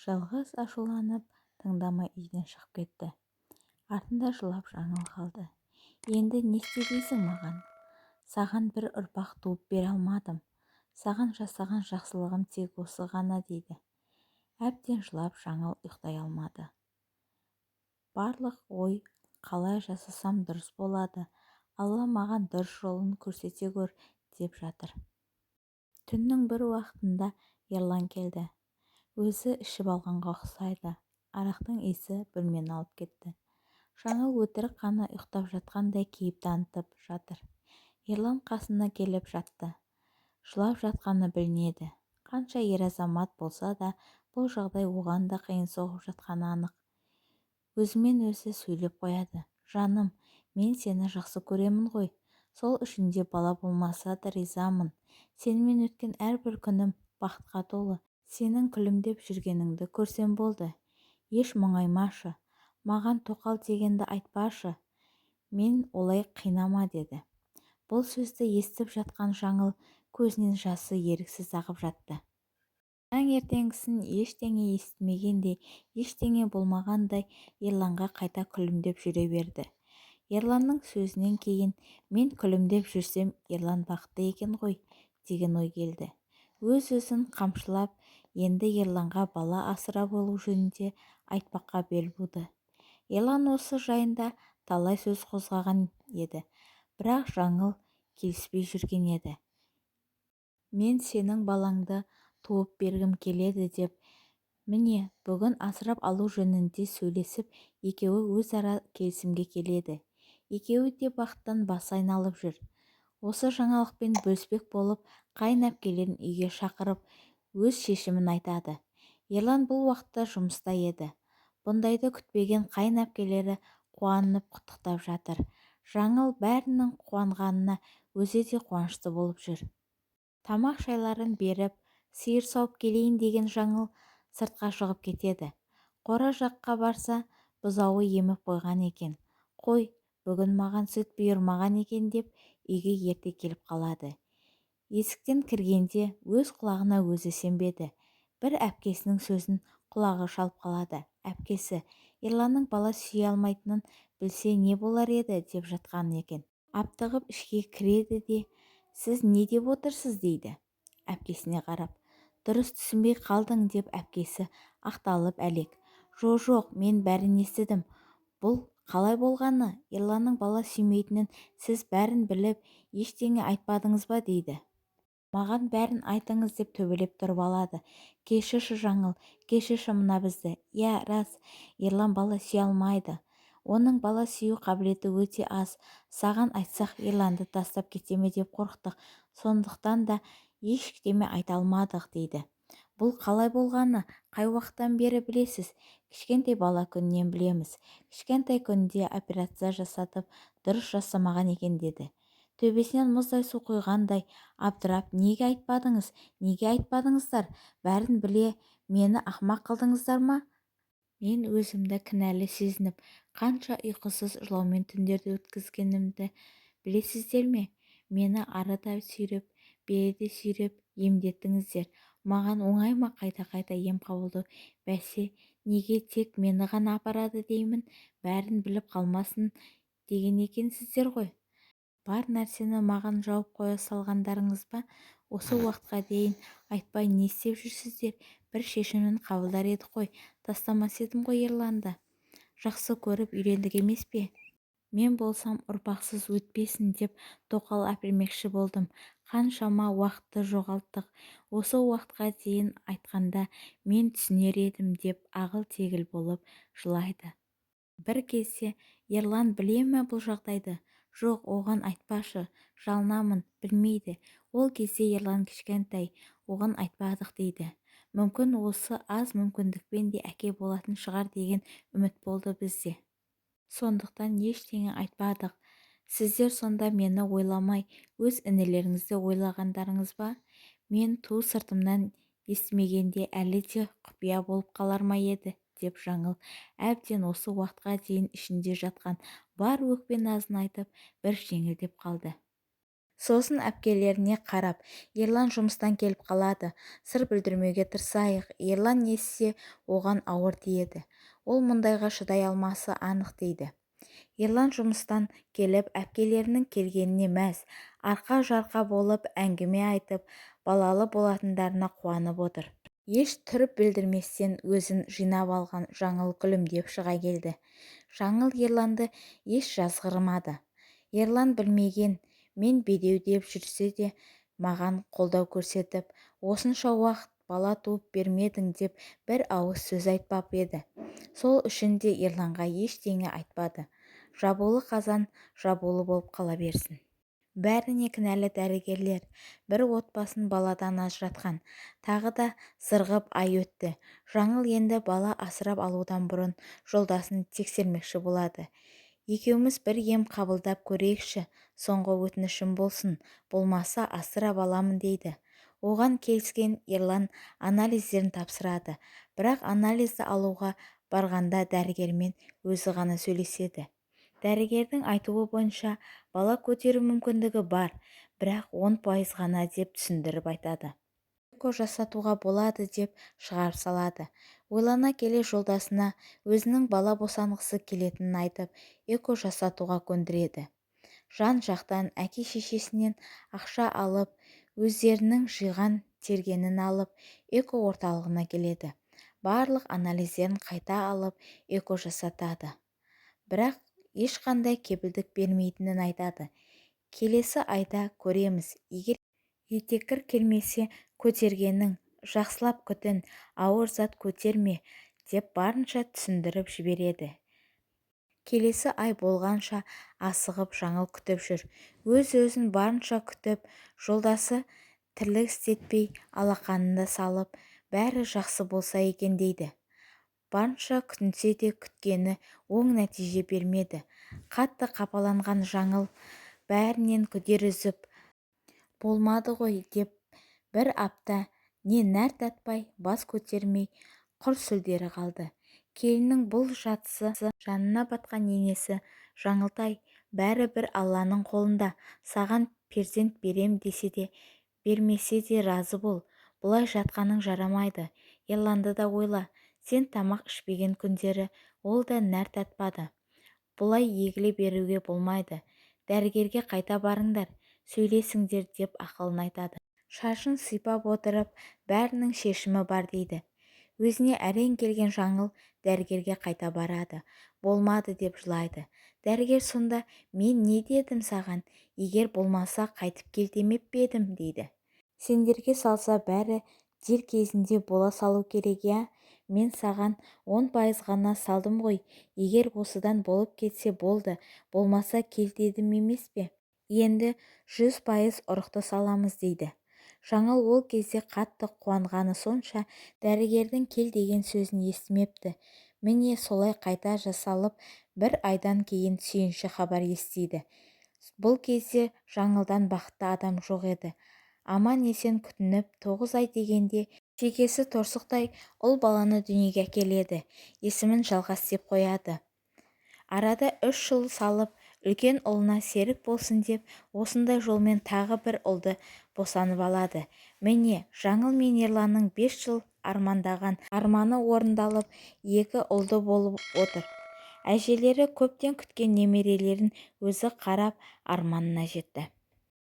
Жалғыз ашуланып тыңдамай үйден шығып кетті. Артында жылап жаңыл қалды. Енді не істе дейсің маған? Саған бір ұрпақ туып бере алмадым. Саған жасаған жақсылығым тек осы ғана дейді. Әбден жылап жаңыл ұйықтай алмады. Барлық ой қалай жасасам дұрыс болады, Алла маған дұрыс жолын көрсете көр деп жатыр. Түннің бір уақытында Ерлан келді. Өзі ішіп алғанға ұқсайды. Арақтың иісі бөлмені алып кетті. Жаңыл өтірік қана ұйықтап жатқандай кейіп танытып жатыр. Ерлан қасына келіп жатты. Жылап жатқаны білінеді. Қанша ер азамат болса да, бұл жағдай оған да қиын соғып жатқаны анық. Өзімен өзі сөйлеп қояды. Жаным, мен сені жақсы көремін ғой. Сол үшін де бала болмаса да ризамын. Сенімен өткен әрбір күнім бақытқа толы. Сенің күлімдеп жүргеніңді көрсем болды. Еш мұңаймашы. Маған тоқал дегенді айтпашы. Мен олай қинама деді. Бұл сөзді естіп жатқан жаңыл көзінен жасы еріксіз ағып жатты. Таңертеңгісін ештеңе естімегендей, ештеңе болмағандай Ерланға қайта күлімдеп жүре берді. Ерланның сөзінен кейін мен күлімдеп жүрсем Ерлан бақытты екен ғой деген ой келді. Өз-өзін қамшылап, енді Ерланға бала асырап алу жөнінде айтпаққа бел буды. Ерлан осы жайында талай сөз қозғаған еді, бірақ жаңыл келіспей жүрген еді. Мен сенің балаңды туып бергім келеді деп, міне бүгін асырап алу жөнінде сөйлесіп, екеуі өзара келісімге келеді. Екеуі де бақыттан басы айналып жүр. Осы жаңалықпен бөліспек болып, қайын әпкелерін үйге шақырып, өз шешімін айтады. Ерлан бұл уақытта жұмыста еді. Бұндайды күтпеген қайын әпкелері қуанып құттықтап жатыр. Жаңыл бәрінің қуанғанына өзі де қуанышты болып жүр. Тамақ шайларын беріп, сиыр сауып келейін деген жаңыл сыртқа шығып кетеді. Қора жаққа барса, бұзауы еміп қойған екен. Қой, бүгін маған сүт бұйырмаған екен деп үйге ерте келіп қалады. Есіктен кіргенде өз құлағына өзі сенбеді. Бір әпкесінің сөзін құлағы шалып қалады. Әпкесі, Ерланның бала сүйе алмайтынын білсе не болар еді деп жатқан екен. Аптығып ішке кіреді де, сіз не деп отырсыз дейді. Әпкесіне қарап, дұрыс түсінбей қалдың деп әпкесі ақталып әлек. Жоқ, мен бәрін естідім. Бұл қалай болғаны? Ерланның бала сүймейтінін сіз бәрін біліп, ештеңе айтпадыңыз ба дейді. Маған бәрін айтыңыз деп төбелеп тұрып алады. Кешірші жаңыл, кешірші мына бізді. Иә, рас, Ерлан бала сүйе алмайды. Оның бала сүю қабілеті өте аз. Саған айтсақ Ерланды тастап кетеме деп қорықтық. Сондықтан да ештеме айта алмадық дейді. Бұл қалай болғаны? Қай уақыттан бері білесіз? Кішкентай бала күнінен білеміз. Кішкентай күнінде операция жасатып, дұрыс жасамаған екен деді. Төбесінен мұздай су құйғандай абдырап, неге айтпадыңыз? Неге айтпадыңыздар? Бәрін біле мені ақымақ қылдыңыздар ма? Мен өзімді кінәлі сезініп, қанша ұйқысыз жылаумен түндерді өткізгенімді білесіздер ме? Мені арада сүйреп, береде сүйреп емдеттіңіздер. Маған оңай ма қайта-қайта ем қабылдау? Бәсе, неге тек мені ғана апарады деймін? Бәрін біліп қалмасын деген екенсіздер ғой. Бар нәрсені маған жауып қоя салғандарыңыз ба? Осы уақытқа дейін айтпай не істеп жүрсіздер? Бір шешімін қабылдар еді ғой, тастамас едім ғой Ерланды. Жақсы көріп үйлендік емес пе? Мен болсам ұрпақсыз өтпесін деп тоқал әпермекші болдым. Қаншама уақытты жоғалттық. Осы уақытқа дейін айтқанда мен түсінер едім деп ағыл-тегіл болып жылайды. Бір кезде Ерлан біле ме бұл жағдайды? Жоқ, оған айтпашы, жалынамын, білмейді. Ол кезде Ерлан кішкентай, оған айтпадық дейді. Мүмкін осы аз мүмкіндікпен де әке болатын шығар деген үміт болды бізде. Сондықтан ештеңе айтпадық. Сіздер сонда мені ойламай, өз інілеріңізді ойлағандарыңыз ба? Мен ту сыртымнан естімегенде әлі де құпия болып қалар ма еді? Деп жаңыл әбден осы уақытқа дейін ішінде жатқан бар өкпе назын айтып бір жеңілдеп қалды. Сосын әпкелеріне қарап, ерлан жұмыстан келіп қалады, сыр бүлдірмеуге тырысайық. Ерлан естісе, оған ауыр тиеді. Ол мұндайға шыдай алмасы анық дейді. Ерлан жұмыстан келіп, әпкелерінің келгеніне мәз, арқа-жарқа болып әңгіме айтып, балалы болатындарына қуанып отыр. Еш түріп білдірместен өзін жинап алған Жаңыл күлімдеп шыға келді. Жаңыл Ерланды еш жазғырмады. Ерлан білмеген, мен бедеу деп жүрсе де маған қолдау көрсетіп, осынша уақыт бала туып бермедің деп бір ауыз сөз айтпап еді. Сол үшін де Ерланға ештеңе айтпады. Жабулы қазан жабулы болып қала берсін. Бәріне кінәлі дәрігерлер. Бір отбасын баладан ажыратқан. Тағы да зырғып ай өтті. Жаңыл енді бала асырап алудан бұрын жолдасын тексермекші болады. Екеуміз бір ем қабылдап көрейікші, соңғы өтінішім болсын, болмаса асырап аламын дейді. Оған келіскен Ерлан анализдерін тапсырады. Бірақ анализді алуға барғанда дәрігермен өзі ғана сөйлеседі. Дәрігердің айтуы бойынша бала көтеру мүмкіндігі бар, бірақ 10% ғана деп түсіндіріп айтады. Эко жасатуға болады деп шығарып салады. Ойлана келе жолдасына өзінің бала босанғысы келетінін айтып, эко жасатуға көндіреді. Жан-жақтан әке-шешесінен ақша алып, өздерінің жиған тергенін алып, эко орталығына келеді. Барлық анализдерін қайта алып, эко жасатады. Бірақ ешқандай кепілдік бермейтінін айтады. Келесі айда көреміз. Егер етеккір келмесе көтергенің, жақсылап күтін, ауыр зат көтерме деп барынша түсіндіріп жібереді. Келесі ай болғанша асығып Жаңыл күтіп жүр. Өз-өзін барынша күтіп, жолдасы тірлік істетпей алақанында салып, бәрі жақсы болса екен дейді. Барынша күтінсе де күткені оң нәтиже бермеді. Қатты қапаланған Жаңыл бәрінен күдер үзіп, болмады ғой деп бір апта не нәр татпай, бас көтермей, құр сүлдері қалды. Келіннің бұл жатысы жанына батқан енесі, Жаңылтай, бәрі бір Алланың қолында, саған перзент берем десе де, бермесе де разы бол. Бұлай жатқаның жарамайды. Ерланды да ойла. Сен тамақ ішпеген күндері ол да нәр татпады. Бұлай егіле беруге болмайды. Дәрігерге қайта барыңдар, сөйлесіңдер деп ақылын айтады. Шашын сипап отырып, бәрінің шешімі бар дейді. Өзіне әрең келген Жаңыл дәрігерге қайта барады. Болмады деп жылайды. Дәрігер сонда, мен не дедім саған, егер болмаса қайтып кел демеп пе едім дейді. Сендерге салса бәрі дер кезінде бола салу керек, я? Мен саған 10% ғана салдым ғой, егер осыдан болып кетсе болды, болмаса кел дедім емес пе? Енді 100% ұрықты саламыз дейді. Жаңыл ол кезде қатты қуанғаны сонша дәрігердің кел деген сөзін естімепті. Міне солай қайта жасалып, бір айдан кейін сүйінші хабар естиді. Бұл кезде Жаңылдан бақытты адам жоқ еді. Аман-есен күтініп 9 ай дегенде шекесі торсықтай ұл баланы дүниеге әкеледі. Есімін Жалғас деп қояды. Арада 3 жыл салып, үлкен ұлына серік болсын деп, осындай жолмен тағы бір ұлды босанып алады. Міне, Жаңыл мен Ерланның 5 жыл армандаған арманы орындалып, 2 ұлды болып отыр. Әжелері көптен күткен немерелерін өзі қарап арманына жетті.